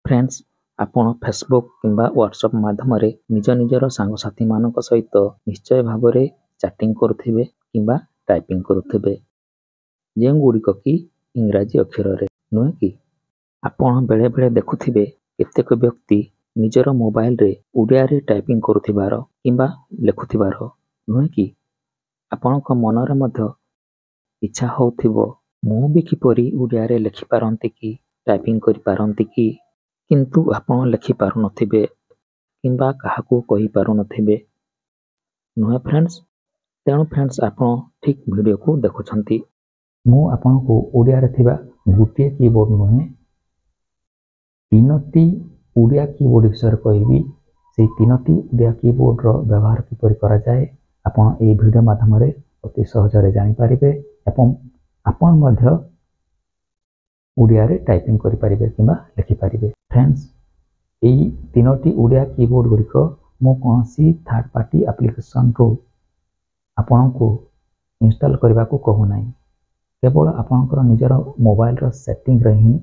Friends आपण Facebook किंबा WhatsApp माध्यम निज निजर सांगसाथी मान सहित निश्चय भाव चैटिंग करुथिबे किंबा टाइपिंग करुथिबे जे गुड़िक कि इंग्राजी अक्षर नुहे कि आपण बेले बेले देखुथिबे केतेक व्यक्ति निजर मोबाइल रे उड़िया रे टाइपिंग करुथिबार किंबा लेखुथिबार नुहे कि आपणक मनरे मध्य इच्छा होउथिबो मु भी किपरि उड़िया रे लिखि पारंती कि टाइपिंग करि पारंती कि किंतु आपण लिखि पारु नथिबे किंबा काहाकू कहि पारु नथिबे नुहे फ्रेंड्स। तेणु फ्रेंड्स आपण ठीक वीडियो को देखुछंती। मु आपनको उड़िया रे थिबा गुटिए कीबोर्ड नुहे तीनोटी उड़िया कीबोर्ड विषय कहबी। से तीनोटी उड़िया कीबोर्ड रो व्यवहार किपरि करा जाए आपण ए वीडियो माध्यम रे अति सहज रे जानि पारिबे एवं आपण मध्य उड़िया रे टाइपिंग करि पारिबे किंबा लिखि पारिबे। फ्रेंड्स एई तीनोटी उड़िया कीबोर्ड गुड़िक मु कोनसी थर्ड पार्टी एप्लिकेशन रो आपण को इंस्टॉल करबा को कहू नाही, केवल आपनकर निजर मोबाइल रो सेटिंग रे ही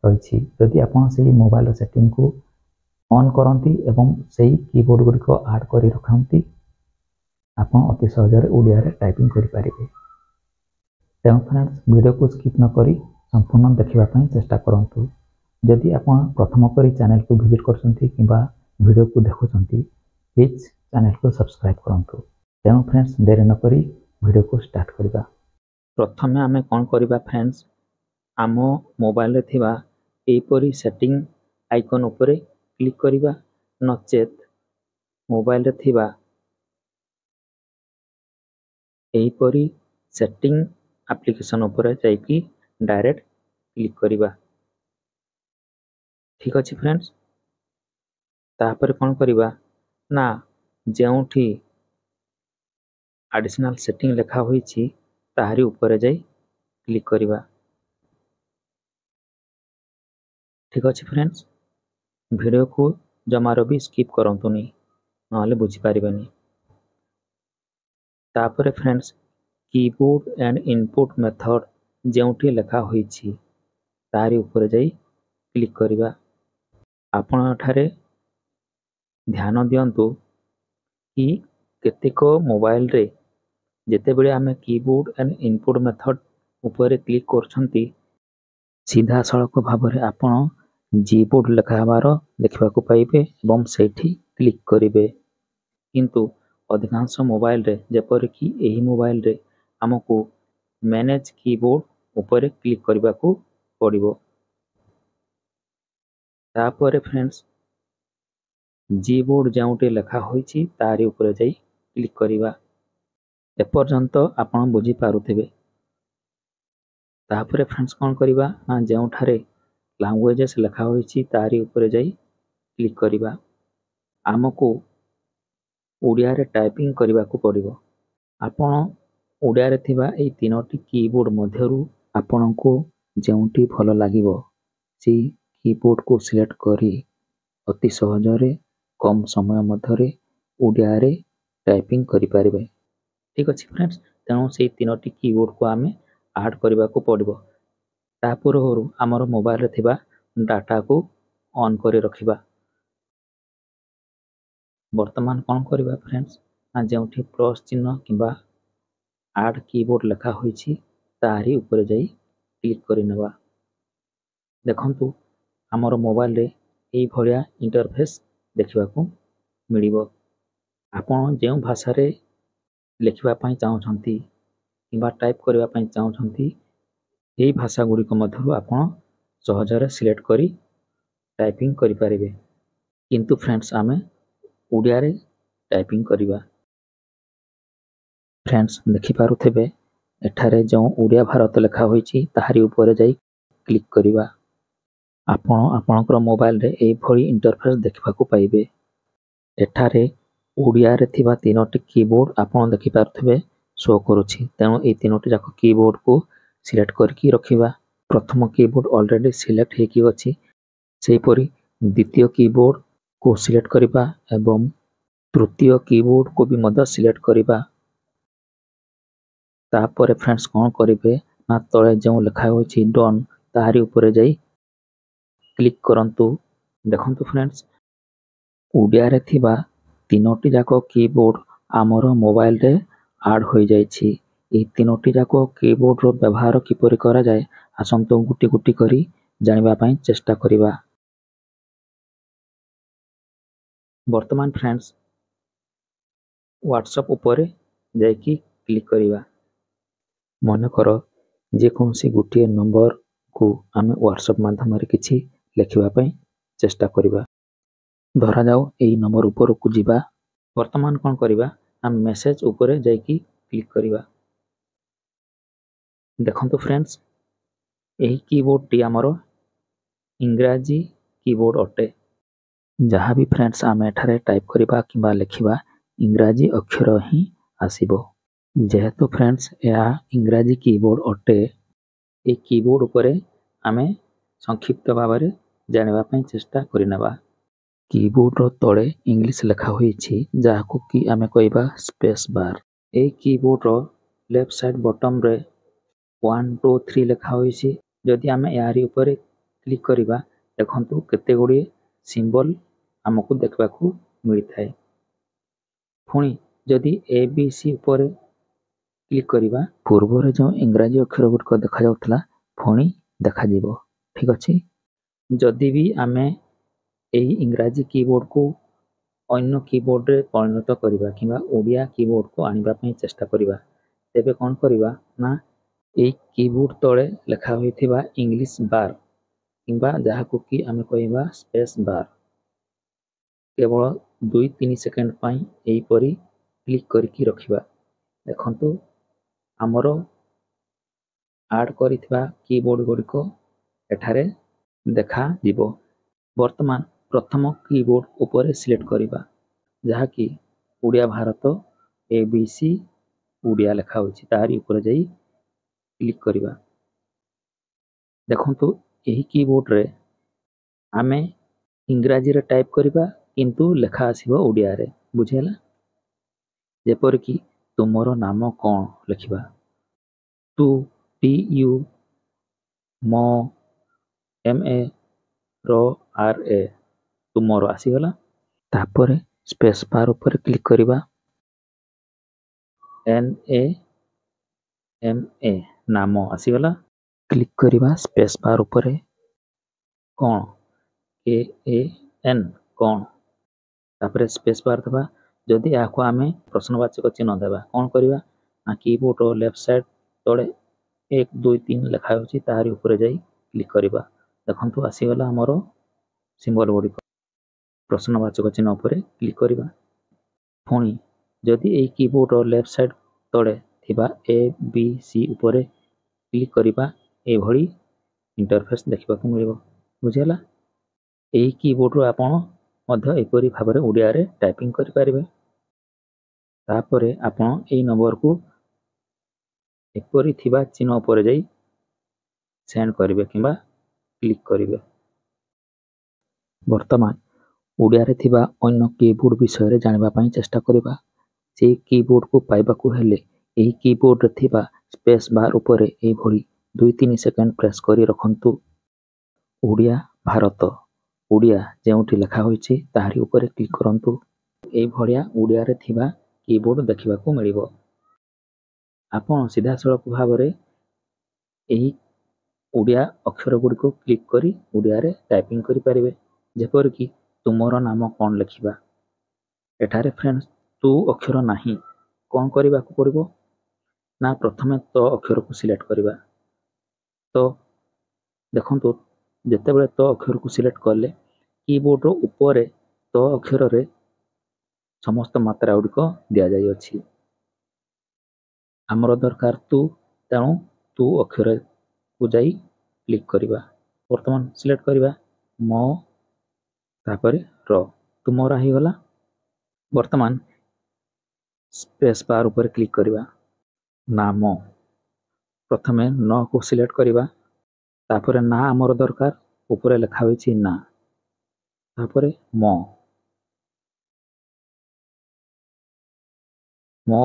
रहिछि। यदि आपण सेही मोबाइल रो सेटिंग को ऑन करंती एवं सेही कीबोर्ड गुड़िक ऐड करि रखंती आपण अति सहज रे उड़िया रे टाइपिंग करि पारिबे। तेणु फ्रेंड्स वीडियो को स्किप न करी संपूर्ण देखिबा पई चेष्टा करंतु। जदि आपण प्रथम करी चैनल को विजिट करछंती किंबा वीडियो को देखुछंती प्लीज चैनल को सब्सक्राइब करंतु। तेणु फ्रेंड्स देरी न करी वीडियो को स्टार्ट करिबा। प्रथमे आमे कोन करिबा फ्रेंड्स आम मोबाइल रे थिबा एपरी सेटिंग आइकन उपरे क्लिक करिबा नचेत मोबाइल रे थिबा एपरी सेटिंग एप्लिकेशन उपरे जाइकी डायरेक्ट क्लिक करिबा। ठीक अछि फ्रेंड्स। तापर कोन करिबा ना जेउठी एडिशनल सेटिंग लिखा होई छी ताहारी ऊपर जाई क्लिक करिबा। ठीक अछि फ्रेंड्स। वीडियो को जमारो भी स्किप करंतुनी नहले बुझी पारिबेनी। तापर friends keyboard and input method जेउठी लिखा होई छी ताहारी ऊपर जाई क्लिक करिबा। आपण ठारे ध्यान दियंतु कि केतेक मोबाइल रे जेते बेले आमे कीबोर्ड एंड इनपुट मेथड ऊपर क्लिक करछंती सीधा सड़क भाव रे आपण जीबोर्ड लिखा हबार देखा पाइबे एवं सेठी क्लिक करिवे। किंतु अधिकांश मोबाइल रे जेपर कि एही मोबाइल रे हमको मैनेज कीबोर्ड ऊपर क्लिक करबा को पड़िबो। तापर फ्रेंड्स जीबोर्ड जेउटे लिखा होई छी तारी ऊपर जाई क्लिक करिबा। एपर्यंत आपण बुझी पारुथिबे। तापर फ्रेंड्स कोन करिबा ना जेउठारे लैंग्वेजेस लिखा होई छी तारी ऊपर जाई क्लिक करिबा। हमको उड़िया रे टाइपिंग करबा को पड़िबो। आपण उड़िया रे थिबा एई तीनोटी कीबोर्ड मध्यरु आपनको जेउटी भलो लागिबो सी कीबोर्ड को सिलेक्ट करी अति सहज रे कम समय मध्यरे उड़िया रे टाइपिंग करि पारिबे। ठीक अछि फ्रेंड्स। तेणु से तीनोटी कीबोर्ड को आमे ऐड करबा को पड़िबो। तापर होरु हमर मोबाइल रे थिबा डाटा को ऑन करि रखिबा। वर्तमान कोन करबा फ्रेंड्स ना जेउठी प्लस चिन्ह किबा ऐड कीबोर्ड लिखा होई छी तारी ऊपर जाई क्लिक करि नेबा। देखंतु हमर मोबाइल रे एई भलिया इंटरफेस देखिबा को मिलिबो। आपण जेउ भाषा रे लिखिबा पई चाहछंती किबा टाइप करबा पई चाहछंती एई भाषा गुडी को मध्यरु आपण सहज रे सिलेक्ट करी टाइपिंग करि पारिबे। किंतु फ्रेंड्स आमे उड़िया रे टाइपिंग करिबा। फ्रेंड्स देखि पारुथेबे एठारे जो उड़िया भारत लिखा होई छी ताहारी ऊपर जाई क्लिक करिबा। आपण आपणकर मोबाइल रे एई भली इंटरफेस देखिबा को पाइबे। एठारे उड़िया रे थिबा तीनोटी कीबोर्ड आपण देखि पारुथेबे शो करूछि। तेणु ए तीनोटी जाक कीबोर्ड को सिलेक्ट करके रखिबा। प्रथम कीबोर्ड ऑलरेडी सिलेक्ट हेकी अछि सेही परी द्वितीय कीबोर्ड को सिलेक्ट करिबा एवं तृतीय कीबोर्ड को भी मध्य सिलेक्ट करिबा। तापर फ्रेंड्स कोन करिवे ना तळे जो लिखा होछि डन ताहारी ऊपर जाई क्लिक करंतु। देखंतु फ्रेंड्स ओडिया रे थिबा तीनोटी जाको कीबोर्ड आमर मोबाइल रे आड हो जाइछि। एही तीनोटी जाको कीबोर्ड रो व्यवहार किपरि करा जाय आसंतु गुटी गुटी करी जानिबा पई चेष्टा करिबा। वर्तमान फ्रेंड्स व्हाट्सएप ऊपर जाइकी क्लिक करिबा। मन कर जे कौनसी गोटे नंबर को आम व्हाट्सएप माध्यम किसी लिखापी चेष्टा करिबा। धरा जाओ यही नंबर ऊपर को जीवा। वर्तमान कौन करिबा आम मेसेज ऊपर जाइकी क्लिक करिबा। देखंतु फ्रेंड्स यही कीबोर्ड टी आमर इंग्राजी कीबोर्ड अटे। जहाँ भी फ्रेंड्स आम एठारे टाइप करिबा किंबा लिखिबा इंग्राजी अक्षर ही आसीबो। जेहेतु फ्रेंड्स यह इंग्राजी कीबोर्ड अटे ए कीबोर्ड ऊपर आमे संक्षिप्त भाव में जानिबा पई चेष्टा करिनेबा। कीबोर्ड रो तळे इंग्लिश लिखा होईछि जाहाकु कि आमे कहबा स्पेस बार। ए कीबोर्ड रो लेफ्ट साइड बॉटम रे 1 2 3 लिखा होईछि। जदि आमे यारी ऊपर क्लिक करिबा देखंतु केते गुडी सिंबल हमकु देखबाकू मिलि थाए। पुणी जदि ए बी सी ऊपर क्लिक करिबा पूर्व रे जो इंग्राजी अक्षर गुड को देखा जाउतला पुणी देखा जीवो। ठीक अछि। जदि भी आमे एही इंग्राजी कीबोर्ड को अन्य कीबोर्ड रे परिणत करिबा किंबा ओडिया कीबोर्ड को आनिबा पई चेष्टा करिबा तेबे कोन करिबा ना एही कीबोर्ड तळे लिखा होइथिबा इंग्लिश बार किंबा जाहाकु कि आमे कहबा स्पेस बार केवल 2-3 सेकंड पई एही परी क्लिक करके रखिबा। देखंतु आमरो ऐड करिथिबा कीबोर्ड गुडिको एठारे देखा जीवो। वर्तमान प्रथम कीबोर्ड ऊपर सिलेक्ट करिबा जहाँकि ओडिया भारत ABC ओडिया लिखा होछि तारी ऊपर जाई क्लिक करिबा। देखंतु एही कीबोर्ड रे आमे इंग्राजी रे टाइप करिबा किंतु लेखा आसीबो ओडिया रे। बुझेला जेपर कि तुमरो नाम कोन लिखिबा टू TU मो MA रो RA तुमरो आसीगला। तापर स्पेस बार ऊपर क्लिक करिबा NAMA नाम आसीगला। क्लिक करिबा स्पेस बार ऊपर कोन KAN कोन तापर स्पेस बार दबा। जदि याको आमे प्रश्नवाचक चिन्ह देबा कोन करिबा ना कीबोर्ड रो लेफ्ट साइड तळे 1 2 3 लिखा होछि तारी ऊपर जाई क्लिक करिबा। देखंतु आसीगला हमरो सिंबल गुडी प्रश्नवाचक चिन्ह ऊपर क्लिक करिबा। पुणी जदि एही कीबोर्ड रो लेफ्ट साइड तळे थिबा ABC ऊपर क्लिक करिबा ए भଳି इंटरफेस देखिबाकू मिलिबो। बुझेला एही कीबोर्ड रो आपण मध्य एपरी भाबरे ओडिया रे टाइपिंग करि परिबे। तापरे आपण एही नंबर को एपरी थिबा चिन्ह ऊपर जाई सेंड करिवे किंबा क्लिक करिवे। वर्तमान ओडिया रे थिबा अन्य कीबोर्ड विषय रे जानिबा पई चेष्टा करिबा। जे कीबोर्ड को पाइबाकू हेले एही कीबोर्ड रे थिबा स्पेस बार ऊपर एही भଳି 2-3 सेकंड प्रेस करी रखंतु। ओडिया भारत ओडिया जेउठी लिखा होइछि ताहारी ऊपर क्लिक करंतु। एही भଳିया ओडिया रे थिबा कीबोर्ड देखिबाकू मिलिबो। आपण सीधा सड़क भाबरे एही ओडिया अक्षर गुडी को क्लिक करी ओडिया रे टाइपिंग करि परिबे। जेपर कि तुमरो नाम कोन लिखिबा एठारे फ्रेंड्स तू अक्षर नाही कोन करिबाकू पड़िबो ना प्रथमे तो अक्षर को सिलेक्ट करिबा। तो देखंतु जेते बेले तो अक्षर को सिलेक्ट करले कीबोर्ड रो ऊपर तो अक्षर रे समस्त मात्रा गुडी को दिया जाई अछि। हमरो दरकार तू तेणु तू अक्षर को जाई क्लिक करिबा। वर्तमान सिलेक्ट करिबा मो तापर रो तुमरो आही गला। वर्तमान स्पेस बार ऊपर क्लिक करिबा नाम प्रथमे न को सिलेक्ट करिबा तापर ना हमरो दरकार ऊपर लिखा होइछि ना तापर मो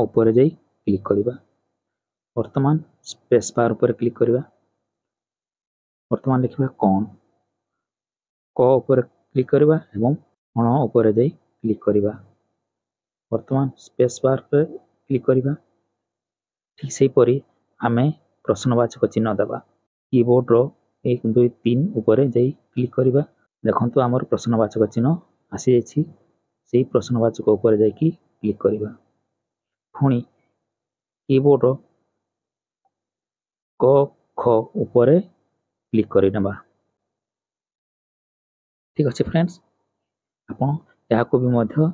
ऊपर जाई क्लिक करिबा। वर्तमान स्पेस बार ऊपर क्लिक करिबा। वर्तमान लिखिबा कोन को ऊपर क्लिक करवा एवं अण ऊपर जाई क्लिक करवा। वर्तमान स्पेस बार पर क्लिक करवा। ठीक से परी आमे प्रश्नवाचक चिन्ह देवा। कीबोर्ड रो 1 2 3 ऊपर जाई क्लिक करवा। देखंतु आमर प्रश्नवाचक चिन्ह आसी जाइछि। सेही प्रश्नवाचक ऊपर जाई क्लिक करवा। पुणी कीबोर्ड रो क ख ऊपर क्लिक करनेबा। ठीक अच्छे फ्रेंड्स, आपण याको भी मध्य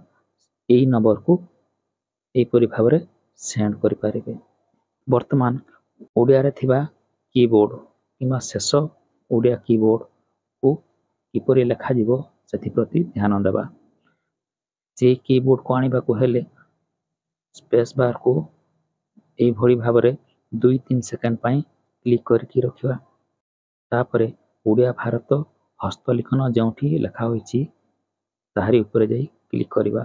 एई नंबर को एपरि भाव में सेंड करि पारिबे। वर्तमान ओडिया रे थिबा कीबोर्ड किमा शेष ओडिया कीबोर्ड को किपरि लेखा जीवो सेति प्रति ध्यान देबा। जे कीबोर्ड को आनिबा को हेले स्पेस बार को एई भरी भाव में 2-3 सेकंड पई क्लिक करके रखिबा। तापरे ओडिया भारत हस्तलिखन जोंठी लेखा होईची ताहारी ऊपर जाई क्लिक करवा।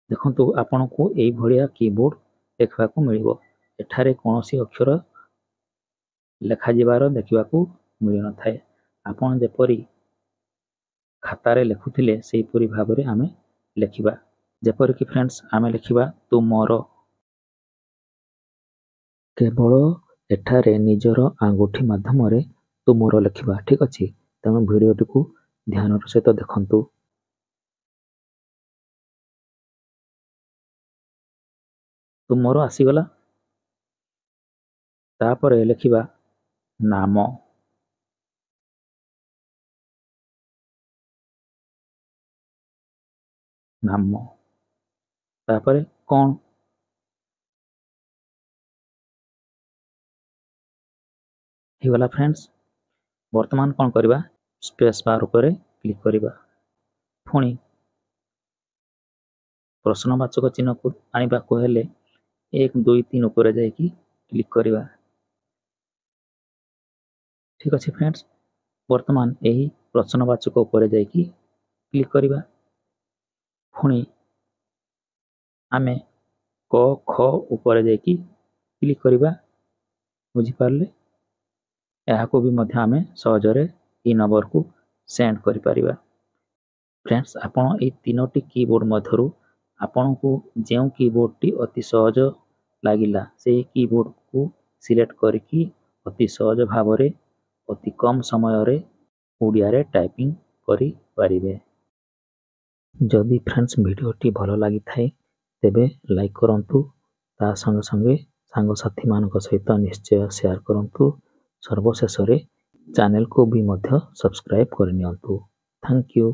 देखंतु आपण को एई भरिया कीबोर्ड देखबा को मिलिबो। एठारे कोनोसी अक्षर लेखा जिबार देखिबा को मिलि न थाए। आपण जेपरि खातारे लेखुथिले सेही परि भाव में आमे लेखिबा। जेपरि कि फ्रेंड्स आमे लेखिबा तुमरो। केवल एठारे निजर आंगुठी माध्यम रे तुमरो लेखिबा। ठीक अछि, तेणु भिडियोटी को ध्यान सहित देखंतु। तुमरो आसीगला। तापरे लेखिबा नाम। नाम तापरे कौन हिगला फ्रेंड्स। वर्तमान कौन करवा स्पेस बार ऊपर क्लिक करवा। पुणी प्रश्नवाचक चिन्ह को आनिबा को हेले 1 2 3 ऊपर जाई क्लिक करवा। ठीक अच्छे फ्रेंड्स, वर्तमान यही प्रश्नवाचक ऊपर जाई क्लिक करवा। पुणी आमे क ख ऊपर जाई क्लिक करवा। बुझी पारले याको भी मध्य आमे सहजरे ई नंबर को सेंड करि परिबा। फ्रेंड्स, आपण ए तीनोटी कीबोर्ड मध्यरु आपण को जेउ कीबोर्ड टी अति सहज लागिला से कीबोर्ड को सिलेक्ट करके अति सहज भाव में अति कम समय रे ओडिया रे टाइपिंग करि परिबे। जदि फ्रेंड्स वीडियोटी भल लगी थाए तेबे लाइक करंतु। ता संगे संगे सांग साथी मानक सहित निश्चय शेयर करंतु। सर्वशेष रे चैनल को भी मध्य सब्सक्राइब करनियंतु। Thank you.